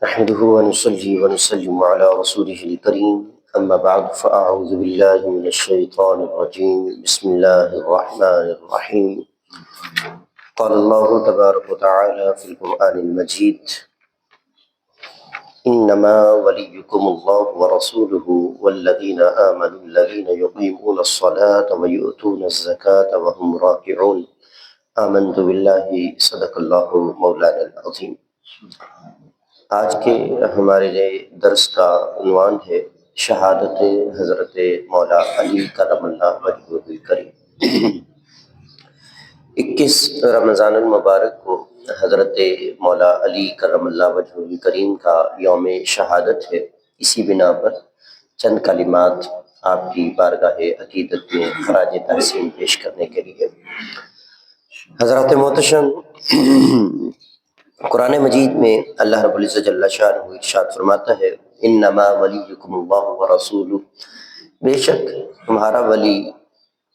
نحمده ونصلي ونسلم على رسوله الكريم أما بعد فأعوذ بالله من الشيطان الرجيم بسم الله الرحمن الرحيم قال الله تبارك وتعالى في القرآن المجيد إنما وليكم الله ورسوله والذين آمنوا الذين يقيمون الصلاة ويؤتون الزكاة وهم راكعون آمنت بالله صدق الله مولانا العظيم۔ آج کے ہمارے درس کا عنوان ہے شہادت حضرت مولا علی کرم اللہ وجہہ الکریم۔ 21 رمضان المبارک کو حضرت مولا علی کرم اللہ وجہہ الکریم کا یوم شہادت ہے۔ اسی بنا پر چند کلمات آپ کی بارگاہ عقیدت میں خراج تحسین پیش کرنے کے لیے۔ حضرات محتشم، قرآن مجید میں اللہ رب العزت جل شانہ ارشاد فرماتا ہے انما ولیکم اللہ ورسولہ، بے شک تمہارا ولی،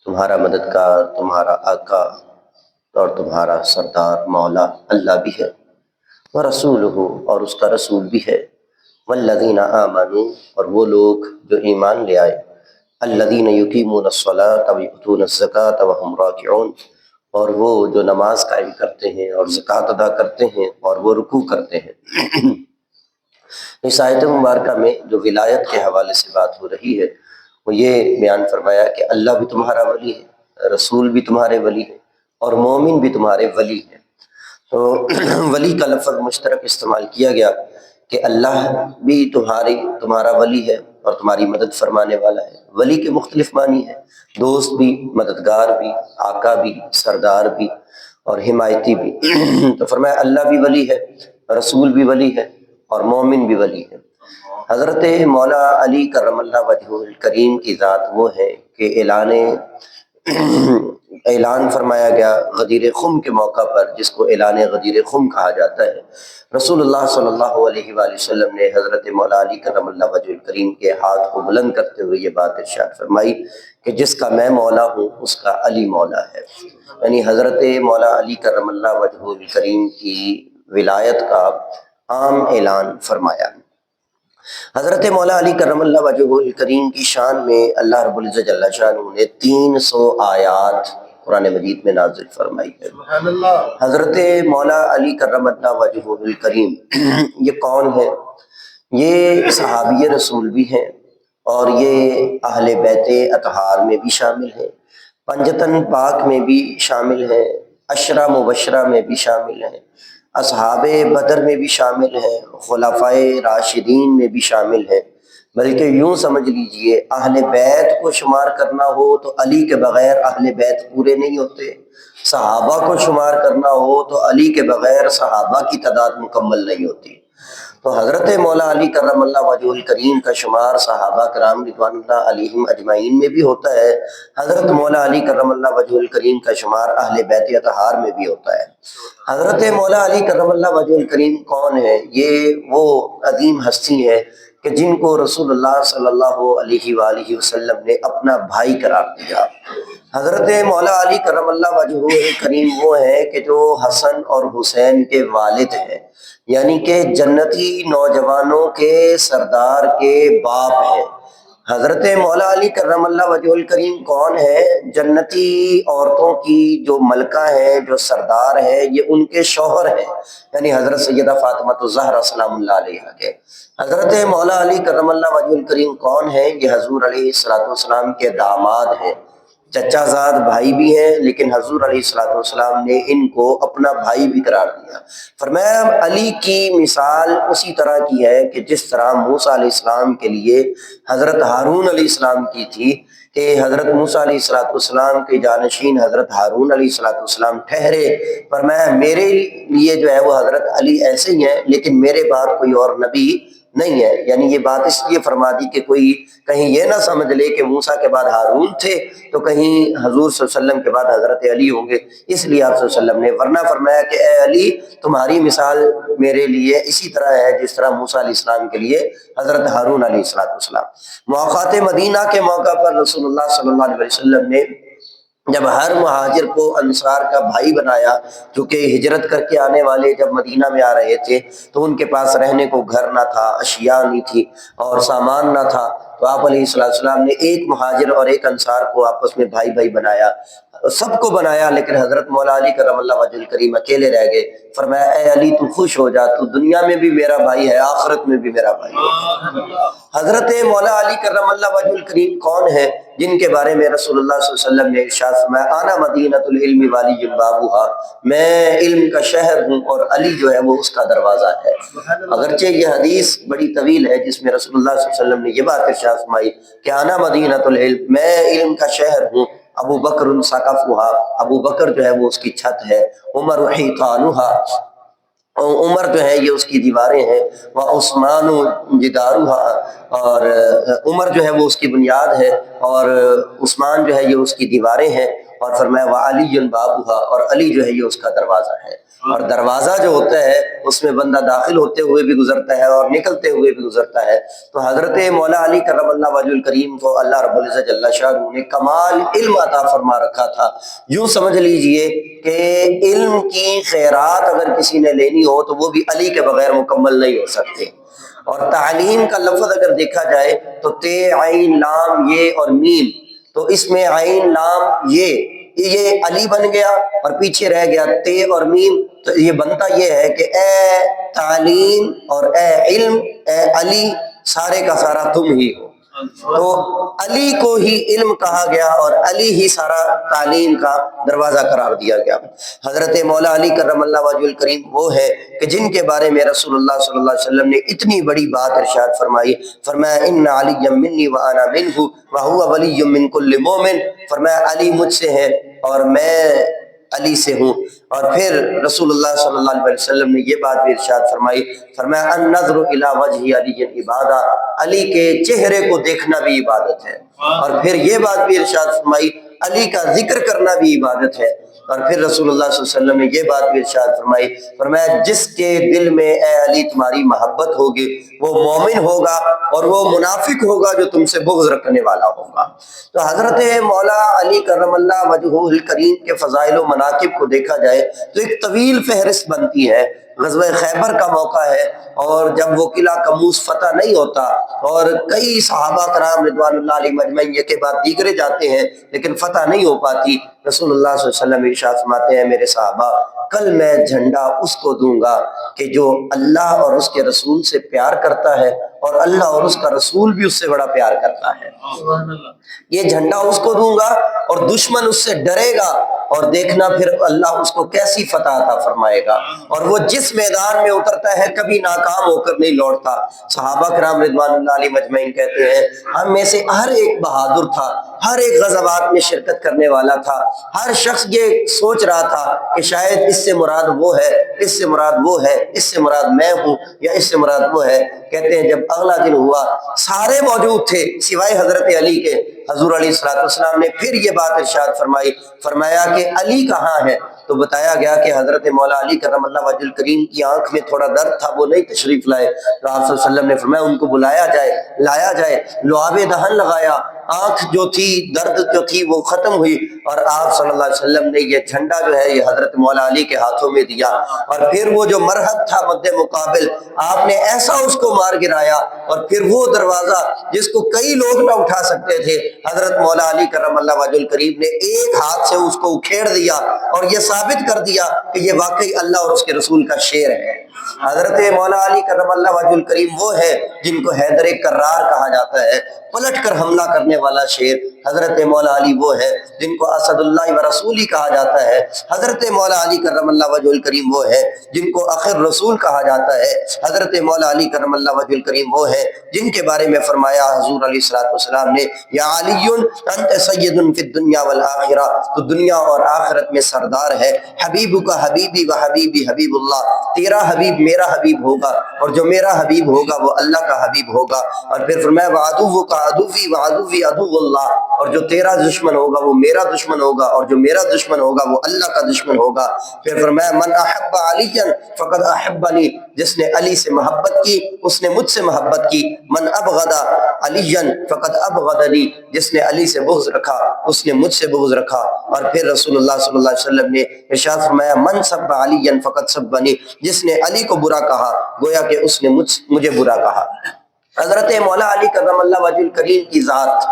تمہارا مددگار، تمہارا آقا اور تمہارا سردار مولا اللہ بھی ہے، ورسولہ اور اس کا رسول بھی ہے، والذین آمنوا اور وہ لوگ جو ایمان لے آئے، الذین یقیمون الصلاۃ ویؤتون الزکاۃ وہم راکعون، اور وہ جو نماز قائم کرتے ہیں اور زکوٰۃ ادا کرتے ہیں اور وہ رکوع کرتے ہیں۔ اس آیت مبارکہ میں جو ولایت کے حوالے سے بات ہو رہی ہے وہ یہ بیان فرمایا کہ اللہ بھی تمہارا ولی ہے، رسول بھی تمہارے ولی ہے اور مومن بھی تمہارے ولی ہے۔ تو ولی کا لفظ مشترک استعمال کیا گیا کہ اللہ بھی تمہارا ولی ہے اور تمہاری مدد فرمانے والا ہے۔ ولی کے مختلف معنی ہیں، دوست بھی، مددگار بھی، آقا بھی، سردار بھی اور حمایتی بھی۔ تو فرمایا اللہ بھی ولی ہے، رسول بھی ولی ہے اور مومن بھی ولی ہے۔ حضرت مولا علی کرم اللہ وجہہ الکریم کی ذات وہ ہے کہ اعلان فرمایا گیا غدیر خم کے موقع پر، جس کو اعلان غدیر خم کہا جاتا ہے۔ رسول اللہ صلی اللہ علیہ وآلہ وسلم نے حضرت مولا علی کرم اللہ وجہ الکریم کے ہاتھ کو بلند کرتے ہوئے یہ بات ارشاد فرمائی کہ جس کا میں مولا ہوں اس کا علی مولا ہے، یعنی حضرت مولا علی کرم اللہ وجہ الکریم کی ولایت کا عام اعلان فرمایا۔ حضرت مولا علی کرم اللہ وجہ الکریم کی شان میں اللہ رب العزت جل شانہ نے 300 آیات قرآن مجید میں نازل فرمائی ہے۔ حضرت مولا علی کرم اللہ وجہ الکریم یہ کون ہے؟ یہ صحابی رسول بھی ہیں اور یہ اہل بیت اطہار میں بھی شامل ہیں، پنجتن پاک میں بھی شامل ہیں، عشرہ مبشرہ میں بھی شامل ہیں، اصحاب بدر میں بھی شامل ہیں، خلفائے راشدین میں بھی شامل ہیں، بلکہ یوں سمجھ لیجئے اہل بیت کو شمار کرنا ہو تو علی کے بغیر اہل بیت پورے نہیں ہوتے، صحابہ کو شمار کرنا ہو تو علی کے بغیر صحابہ کی تعداد مکمل نہیں ہوتی۔ تو حضرت مولا علی کرم اللہ وجہ الکریم کا شمار صحابہ کرام رضوان اللہ علیہم اجمعین میں بھی ہوتا ہے، حضرت مولا علی کرم اللہ وجہ الکریم کا شمار اہل بیت اطہار میں بھی ہوتا ہے۔ حضرت مولا علی کرم اللہ وجہ الکریم کون ہے؟ یہ وہ عظیم ہستی ہے کہ جن کو رسول اللہ صلی اللہ علیہ وآلہ وسلم نے اپنا بھائی قرار دیا۔ حضرت مولا علی کرم اللہ وجہ الکریم وہ ہیں کہ جو حسن اور حسین کے والد ہیں، یعنی کہ جنتی نوجوانوں کے سردار کے باپ ہیں۔ حضرت مولا علی کرم اللہ وجہ الکریم کون ہے؟ جنتی عورتوں کی جو ملکہ ہیں، جو سردار ہیں، یہ ان کے شوہر ہیں، یعنی حضرت سیدہ فاطمہ الزہرا سلام اللہ علیہا کے۔ حضرت مولا علی کرم اللہ وجہ الکریم کون ہے؟ یہ حضور علیہ السلام کے داماد ہیں، چچا زاد بھائی بھی ہیں، لیکن حضور علیہ السلام نے ان کو اپنا بھائی بھی قرار دیا۔ فرمایا علی کی مثال اسی طرح کی ہے کہ جس طرح موسیٰ علیہ السلام کے لیے حضرت ہارون علیہ السلام کی تھی، کہ حضرت موسیٰ علیہ السلام کے جانشین حضرت ہارون علیہ السلام ٹھہرے۔ فرمایا میرے لیے جو ہے وہ حضرت علی ایسے ہی ہیں، لیکن میرے بعد کوئی اور نبی نہیں ہے۔ یعنی یہ بات اس لیے فرما دی کہ کوئی کہیں یہ نہ سمجھ لے کہ موسیٰ کے بعد ہارون تھے تو کہیں حضور صلی اللہ علیہ وسلم کے بعد حضرت علی ہوں گے، اس لیے آپ صلی اللہ علیہ وسلم نے ورنہ فرمایا کہ اے علی تمہاری مثال میرے لیے اسی طرح ہے جس طرح موسیٰ علیہ السلام کے لیے حضرت ہارون علیہ السلام۔ مواقعات مدینہ کے موقع پر رسول اللہ صلی اللہ علیہ وسلم نے جب ہر مہاجر کو انصار کا بھائی بنایا، چونکہ ہجرت کر کے آنے والے جب مدینہ میں آ رہے تھے تو ان کے پاس رہنے کو گھر نہ تھا، اشیاء نہیں تھی اور سامان نہ تھا، تو آپ علیہ السلام نے ایک مہاجر اور ایک انصار کو آپس میں بھائی بھائی بنایا، سب کو بنایا، لیکن حضرت مولا علی کرم اللہ وجہ الکریم اکیلے رہ گئے۔ فرمایا اے علی تو خوش ہو جا، تو دنیا میں بھی میرا بھائی ہے، آخرت میں بھی میرا بھائی ہے۔ حضرت مولا علی کرم اللہ وجہ الکریم کون ہے؟ جن کے بارے میں رسول اللہ صلی اللہ علیہ وسلم نے ارشاد فرمایا انا مدینۃ العلم والی بابوہا، میں علم کا شہر ہوں اور علی جو ہے وہ اس کا دروازہ ہے۔ اگرچہ یہ حدیث بڑی طویل ہے جس میں رسول اللہ صلی اللہ علیہ وسلم نے یہ بات ارشاد فرمائی کہ انا مدینۃ العلم، میں علم کا شہر ہوں، ابو بکر سقفھا، ابو بکر جو ہے وہ اس کی چھت ہے، عمر حیطانھا، عمر جو ہے یہ اس کی دیواریں ہیں، وعثمان جدارھا، اور عمر جو ہے وہ اس کی بنیاد ہے اور عثمان جو ہے یہ اس کی دیواریں ہیں، اور فرمایا وعلی بابھا، اور علی جو ہے یہ اس کا دروازہ ہے۔ اور دروازہ جو ہوتا ہے اس میں بندہ داخل ہوتے ہوئے بھی گزرتا ہے اور نکلتے ہوئے بھی گزرتا ہے۔ تو حضرت مولا علی کرم اللہ وجہ الکریم کو اللہ رب العزت جل شانہ نے کمال علم عطا فرما رکھا تھا۔ یوں سمجھ لیجئے کہ علم کی خیرات اگر کسی نے لینی ہو تو وہ بھی علی کے بغیر مکمل نہیں ہو سکتے۔ اور تعلیم کا لفظ اگر دیکھا جائے تو تے عین لام یہ اور میم، تو اس میں عین لام یہ علی بن گیا اور پیچھے رہ گیا تے اور میم، تو یہ بنتا یہ ہے کہ اے تعلیم اور اے علم، اے علی، سارے کا سارا تم ہی ہو۔ تو علی کو ہی علم کہا گیا اور علی ہی سارا تعلیم کا دروازہ قرار دیا گیا۔ حضرت مولا علی کرم اللہ وجہ الکریم وہ ہے کہ جن کے بارے میں رسول اللہ صلی اللہ علیہ وسلم نے اتنی بڑی بات ارشاد فرمائی، فرمایا ان علی منی وانا منہ وہو ولی من کل مومن، فرمایا علی مجھ سے ہے اور میں علی سے ہوں۔ اور پھر رسول اللہ صلی اللہ علیہ وسلم نے یہ بات بھی ارشاد فرمائی، فرمایا النظر الی وجہ علی عبادہ، علی کے چہرے کو دیکھنا بھی عبادت ہے۔ اور پھر یہ بات بھی ارشاد فرمائی علی کا ذکر کرنا بھی عبادت ہے۔ اور پھر رسول اللہ صلی اللہ علیہ وسلم نے یہ بات بھی ارشاد فرمائی، فرمایا جس کے دل میں اے علی تمہاری محبت ہوگی وہ مومن ہوگا اور وہ منافق ہوگا جو تم سے بغض رکھنے والا ہوگا۔ تو حضرت مولا علی کرم اللہ وجہہ الکریم کے فضائل و مناقب کو دیکھا جائے تو ایک طویل فہرست بنتی ہے۔ غزوہ خیبر کا موقع ہے اور جب وہ قلعہ قموس فتح نہیں ہوتا اور کئی صحابہ کرام رضوان اللہ علیہم اجمعین یہ کے بعد دیگرے جاتے ہیں لیکن فتح نہیں ہو پاتی، رسول اللہ صلی اللہ علیہ وسلم ارشاد فرماتے ہیں میرے صحابہ کل میں جھنڈا اس کو دوں گا کہ جو اللہ اور اس کے رسول سے پیار کرتا ہے اور اللہ اور اس کا رسول بھی اس سے بڑا پیار کرتا ہے۔ یہ جھنڈا اس کو دوں گا اور دشمن اس سے ڈرے گا، اور دیکھنا پھر اللہ اس کو کیسی فتح عطا فرمائے گا، اور وہ جس میدان میں اترتا ہے کبھی ناکام ہو کر نہیں لوٹتا۔ صحابہ کرام رضوان اللہ علیہم اجمعین کہتے ہیں ہم میں سے ہر ایک بہادر تھا، ہر ایک غزوات میں شرکت کرنے والا تھا، ہر شخص یہ سوچ رہا تھا کہ شاید اس سے مراد وہ ہے، اس سے مراد وہ ہے، اس سے مراد میں ہوں یا اس سے مراد وہ ہے۔ کہتے ہیں جب اگلا دن ہوا سارے موجود تھے سوائے حضرت علی کے، حضور علیہ السلام نے پھر یہ بات ارشاد فرمائی، فرمایا کہ علی کہاں ہے؟ تو بتایا گیا کہ حضرت مولا علی کرم اللہ وجہ الکریم کی آنکھ میں تھوڑا درد تھا، وہ نہیں تشریف لائے، تو آپ صلی اللہ علیہ وسلم نے فرمایا ان کو بلایا جائے، لایا جائے، لعاب دہن لگایا، آنکھ جو تھی درد جو تھی وہ ختم ہوئی، اور آپ صلی اللہ علیہ وسلم نے یہ جھنڈا جو ہے یہ حضرت مولا علی کے ہاتھوں میں دیا، اور پھر وہ جو مرحب تھا مد مقابل آپ نے ایسا اس کو مار گرایا، اور پھر وہ دروازہ جس کو کئی لوگ نہ اٹھا سکتے تھے حضرت مولا علی کرم اللہ وجہ الکریم نے ایک ہاتھ سے اس کو اکھیڑ دیا اور یہ ثابت کر دیا کہ یہ واقعی اللہ اور اس کے رسول کا شعر ہے۔ حضرت مولا علی کرم اللہ وجہ الکریم وہ ہے جن کو حیدر کرار کہا جاتا ہے، پلٹ کر حملہ کرنے والا شیر۔ حضرت مولا علی وہ ہے جن کو اسد اللہ و رسولی کہا جاتا ہے۔ حضرت مولا علی کرم اللہ وجہ الکریم وہ ہے جن کو آخر رسول کہا جاتا ہے۔ حضرت مولا علی کرم اللہ وجہ الکریم وہ ہے جن کے بارے میں فرمایا حضور علیہ السلام نے یا علی انت سید فی الدنیا والآخرہ، تو دنیا اور آخرت میں سردار ہے۔ حبیب کا حبیبی و حبیبی حبیب اللہ، تیرا حبیب میرا حبیب ہوگا اور جو میرا حبیب ہوگا وہ اللہ کا حبیب ہوگا۔ اور پھر فرمایا وعدو کا عدوی و عدوی عدو اللہ، اور جو تیرا دشمن ہوگا وہ میرا دشمن ہوگا اور جو میرا دشمن ہوگا وہ اللہ کا دشمن ہوگا۔ پھر فرمایا من احب علی فقد احبنی، جس نے علی سے محبت کی اس نے مجھ سے محبت کی، من ابغض علیًا فقد ابغضنی، جس نے علی سے بغض رکھا اس نے مجھ سے بغض رکھا۔ اور پھر رسول اللہ صلی اللہ علیہ وسلم نے ارشاد فرمایا من سب علیًا فقد سبنی، جس نے علی کو برا کہا گویا کہ اس نے مجھے برا کہا۔ حضرت مولا علی کرم اللہ وجہ الکریم کی ذات،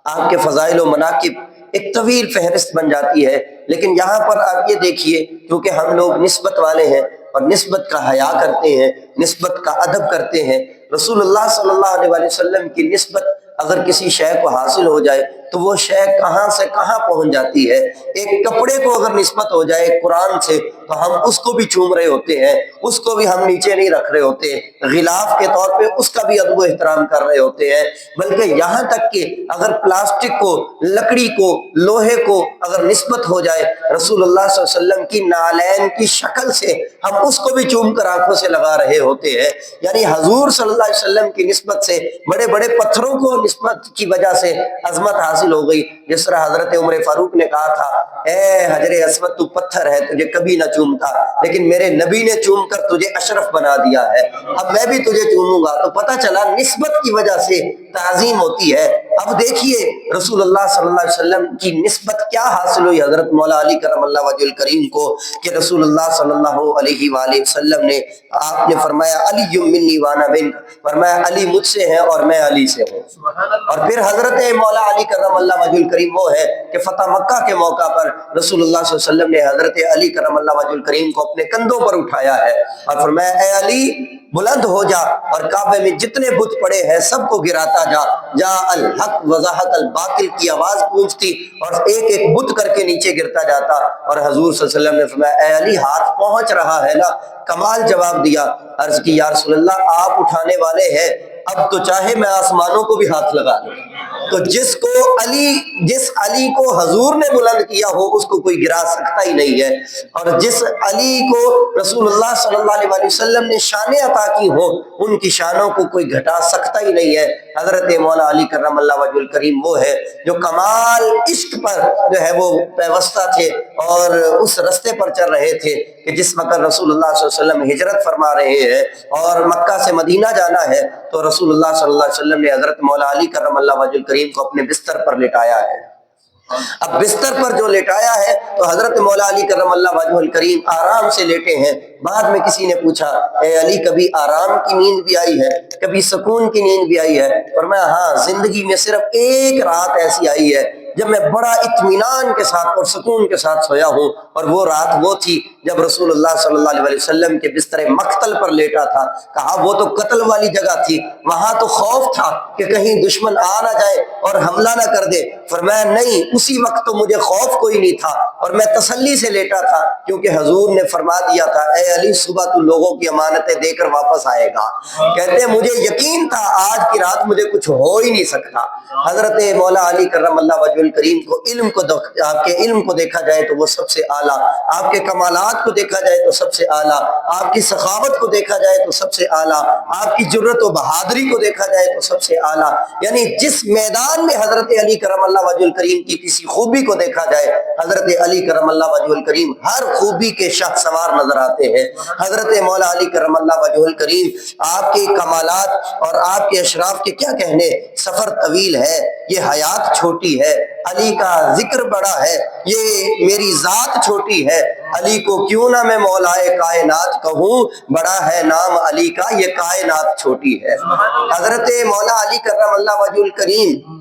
آپ کے فضائل و مناقب ایک طویل فہرست بن جاتی ہے، لیکن یہاں پر آپ یہ دیکھیے کیونکہ ہم لوگ نسبت والے ہیں اور نسبت کا حیا کرتے ہیں، نسبت کا ادب کرتے ہیں، رسول اللہ صلی اللہ علیہ وسلم کی نسبت اگر کسی شے کو حاصل ہو جائے تو وہ شے کہاں سے کہاں پہنچ جاتی ہے۔ ایک کپڑے کو اگر نسبت ہو جائے قرآن سے تو ہم اس کو بھی چوم رہے ہوتے ہیں، اس کو بھی ہم نیچے نہیں رکھ رہے ہوتے، غلاف کے طور پہ اس کا بھی ادب و احترام کر رہے ہوتے ہیں، بلکہ یہاں تک کہ اگر پلاسٹک کو، لکڑی کو، لوہے کو اگر نسبت ہو جائے رسول اللہ صلی اللہ علیہ وسلم کی نالین کی شکل سے، ہم اس کو بھی چوم کر آنکھوں سے لگا رہے ہوتے ہیں۔ یعنی حضور صلی اللہ علیہ وسلم کی نسبت سے بڑے بڑے پتھروں کو نسبت کی وجہ سے عظمت حاصل ہو گئی، جس طرح حضرت عمر فاروق نے کہا تھا اے حجر اسود تو پتھر ہے تجھے کبھی نہ چومتا، لیکن میرے نبی نے چوم کر تجھے اشرف بنا دیا ہے، اب میں بھی تجھے چوموں گا۔ تو پتہ چلا نسبت کی وجہ سے تعظیم ہوتی ہے۔ اب دیکھیے رسول اللہ صلی اللہ علیہ وسلم کی نسبت کیا حاصل ہوئی حضرت مولا علی کرم اللہ وجہ الکریم کو کہ رسول اللہ صلی اللہ علیہ وآلہ وسلم نے، آپ نے فرمایا علی منی وانا منک، فرمایا علی مجھ سے ہے اور میں علی سے ہوں۔ اور پھر حضرت مولا علی کرم اللہ وجہ الکریم وہ ہے کہ فتح مکہ کے موقع پر رسول اللہ صلی اللہ علیہ وسلم نے حضرت علی کرم اللہ وجہ الکریم کو اپنے کندھوں پر اٹھایا ہے اور فرمایا اے علی بلند ہو جا اور کعبے میں جتنے بت پڑے ہیں سب کو گراتا جا، جا الحق وضاحت الباطل کی آواز گونجتی اور ایک ایک بت کر کے نیچے گرتا جاتا، اور حضور صلی اللہ علیہ وسلم نے فرمایا اے علی ہاتھ پہنچ رہا ہے نا؟ کمال جواب دیا۔ عرض کی یا رسول اللہ آپ اٹھانے والے ہیں، اب تو چاہے میں آسمانوں کو بھی ہاتھ لگا دوں۔ تو جس علی کو حضور نے بلند کیا ہو اس کو کوئی گرا سکتا ہی نہیں ہے، اور جس علی کو رسول اللہ صلی اللہ علیہ وسلم نے شانیں عطا کی ہو ان کی شانوں کو کوئی گھٹا سکتا ہی نہیں ہے۔ حضرت مولا علی کرم اللہ وجہ الکریم وہ ہے جو کمال عشق پر جو ہے وہ پیوستہ تھے اور اس رستے پر چل رہے تھے کہ جس وقت رسول اللہ صلی اللہ علیہ وسلم ہجرت فرما رہے ہیں اور مکہ سے مدینہ جانا ہے تو رسول اللہ صلی اللہ علیہ وسلم نے حضرت مولا علی کرم اللہ وجہ الکریم کو اپنے بستر پر لٹایا ہے۔ اب بستر پر جو لٹایا ہے تو حضرت مولا علی کرم اللہ وجہ الکریم آرام سے لیٹے ہیں۔ بعد میں کسی نے پوچھا اے علی کبھی آرام کی نیند بھی آئی ہے، کبھی سکون کی نیند بھی آئی ہے؟ فرمایا ہاں، زندگی میں صرف ایک رات ایسی آئی ہے جب میں بڑا اطمینان کے ساتھ اور سکون کے ساتھ سویا ہوں، اور وہ رات وہ تھی جب رسول اللہ صلی اللہ علیہ وسلم کے بستر مقتل پر لیٹا تھا۔ کہا وہ تو قتل والی جگہ تھی، وہاں تو خوف تھا کہ کہیں دشمن آ نہ جائے اور حملہ نہ کر دے۔ فرمایا نہیں، اسی وقت تو مجھے خوف کوئی نہیں تھا اور میں تسلی سے لیٹا تھا کیونکہ حضور نے فرما دیا تھا اے علی صبح تو لوگوں کی امانتیں دے کر واپس آئے گا۔ کہتے ہیں مجھے یقین تھا آج کی رات مجھے کچھ ہو ہی نہیں سکتا۔ حضرت مولا علی کرم اللہ وجہ الکریم کو آپ کے علم کو دیکھا جائے تو وہ سب سے اعلیٰ، آپ کے کمالات کو دیکھا جائے تو سب سے اعلیٰ، آپ کی سخاوت کو دیکھا جائے تو سب سے اعلیٰ، آپ کی جرت و بہادری کو دیکھا جائے تو سب سے اعلیٰ۔ یعنی جس میدان میں حضرت علی کرم اللہ وجہ الکریم کی کسی خوبی کو دیکھا جائے حضرت علی کرم اللہ وجہ الکریم ہر خوبی کے شاہ سوار نظر آتے ہیں۔ حضرت مولا علی کرم اللہ وجہ الکریم آپ کے کمالات اور آپ کے اشراف کے کیا کہنے، سفر طویل ہے، یہ حیات چھوٹی ہے، علی کا ذکر بڑا ہے، یہ میری ذات چھوٹی ہے، علی کو کیوں نہ میں مولائے کائنات کہوں، بڑا ہے نام علی کا یہ کائنات چھوٹی ہے۔ حضرت مولا علی کرم اللہ وجہ الکریم،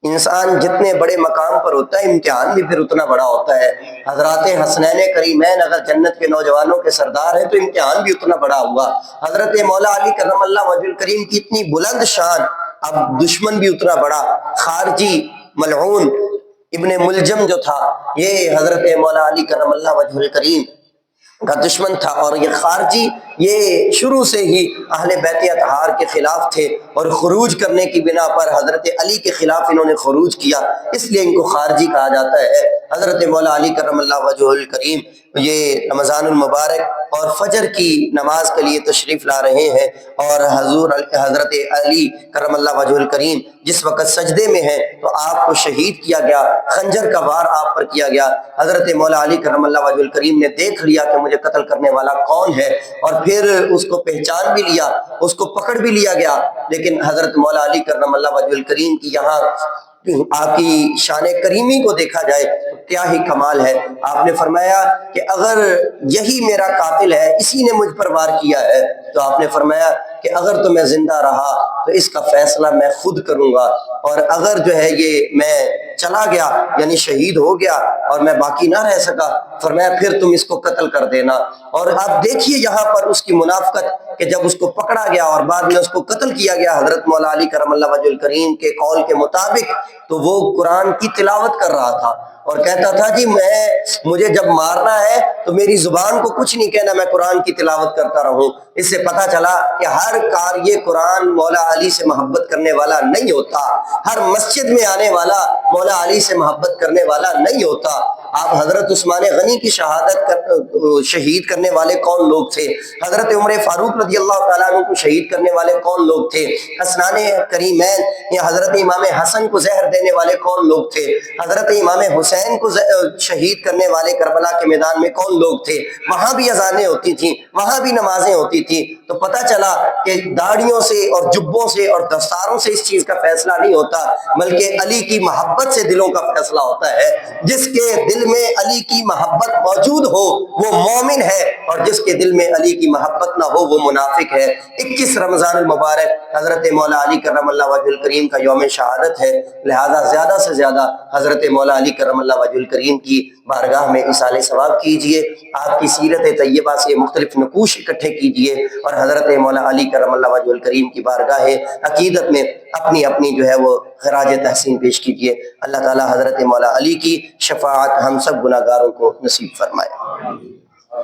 انسان جتنے بڑے مقام پر ہوتا ہے امتحان بھی پھر اتنا بڑا ہوتا ہے۔ حضرات حسنین کریمین اگر جنت کے نوجوانوں کے سردار ہیں تو امتحان بھی اتنا بڑا ہوا۔ حضرت مولا علی کرم اللہ وجہ الکریم کی اتنی بلند شان، اب دشمن بھی اتنا بڑا، خارجی ملعون ابن ملجم جو تھا یہ حضرت مولا علی کرم اللہ وجہ الکریم کا دشمن تھا، اور یہ خارجی یہ شروع سے ہی اہل بیت اطہار کے خلاف تھے اور خروج کرنے کی بنا پر حضرت علی کے خلاف انہوں نے خروج کیا، اس لیے ان کو خارجی کہا جاتا ہے۔ حضرت مولا علی کرم اللہ وجہ الکریم یہ رمضان المبارک اور فجر کی نماز کے لیے تشریف لا رہے ہیں، اور حضرت علی کرم اللہ وجہ الکریم جس وقت سجدے میں ہیں تو آپ کو شہید کیا گیا، خنجر کا وار آپ پر کیا گیا۔ حضرت مولا علی کرم اللہ وجہ الکریم نے دیکھ لیا کہ مجھے قتل کرنے والا کون ہے، اور پھر اس کو پہچان بھی لیا، اس کو پکڑ بھی لیا گیا۔ لیکن حضرت مولا علی کرم اللہ وجہ الکریم کی یہاں آپ کی شان کریمی کو دیکھا جائے تو کیا ہی کمال ہے۔ آپ نے فرمایا کہ اگر یہی میرا قاتل ہے، اسی نے مجھ پر وار کیا ہے، تو آپ نے فرمایا کہ اگر تو میں زندہ رہا تو اس کا فیصلہ میں خود کروں گا، اور اگر جو ہے یہ میں چلا گیا یعنی شہید ہو گیا اور میں باقی نہ رہ سکا، فرمایا پھر تم اس کو قتل کر دینا۔ اور آپ دیکھیے یہاں پر اس کی منافقت کہ جب اس کو پکڑا گیا اور بعد میں اس کو قتل کیا گیا حضرت مولا علی کرم اللہ وجہ الکریم کے قول کے مطابق، تو وہ قرآن کی تلاوت کر رہا تھا اور کہتا تھا جی مجھے جب مارنا ہے تو میری زبان کو کچھ نہیں کہنا، میں قرآن کی تلاوت کرتا رہوں۔ اس سے پتہ چلا کہ ہر قاری قرآن مولا علی سے محبت کرنے والا نہیں ہوتا، ہر مسجد میں آنے والا مولا علی سے محبت کرنے والا نہیں ہوتا۔ آپ حضرت عثمان غنی کی شہید کرنے والے کون لوگ تھے؟ حضرت عمر فاروق رضی اللہ تعالیٰ عنہ کو شہید کرنے والے کون لوگ تھے؟ حسنان کریمین یا حضرت امام حسن کو زہر دینے والے کون لوگ تھے؟ حضرت امام حسین کو شہید کرنے والے کربلا کے میدان میں کون لوگ تھے؟ وہاں بھی اذانیں ہوتی تھیں، وہاں بھی نمازیں ہوتی تھیں۔ تو پتہ چلا کہ داڑھیوں سے اور جبوں سے اور دستاروں سے اس چیز کا فیصلہ نہیں ہوتا، بلکہ علی کی محبت سے دلوں کا فیصلہ ہوتا ہے۔ جس کے دل میں علی کی محبت موجود ہو وہ مومن ہے، اور جس کے دل میں علی کی محبت نہ ہو وہ منافق ہے۔ 21 رمضان المبارک حضرت مولا علی کرم اللہ وجہ الکریم کا یوم شہادت ہے، لہذا زیادہ سے زیادہ حضرت مولا علی کرم اللہ وجہ الکریم کی بارگاہ میں اصالِ ثواب کیجئے، آپ کی سیرت طیبہ سے مختلف نقوش اکٹھے کیجئے، اور حضرت مولا علی کرم اللہ وجہ الکریم کی بارگاہ عقیدت میں اپنی اپنی جو ہے وہ خراج تحسین پیش کیجئے۔ اللہ تعالی حضرت مولا علی کی شفاعت ہم سب گناہگاروں کو نصیب فرمائے۔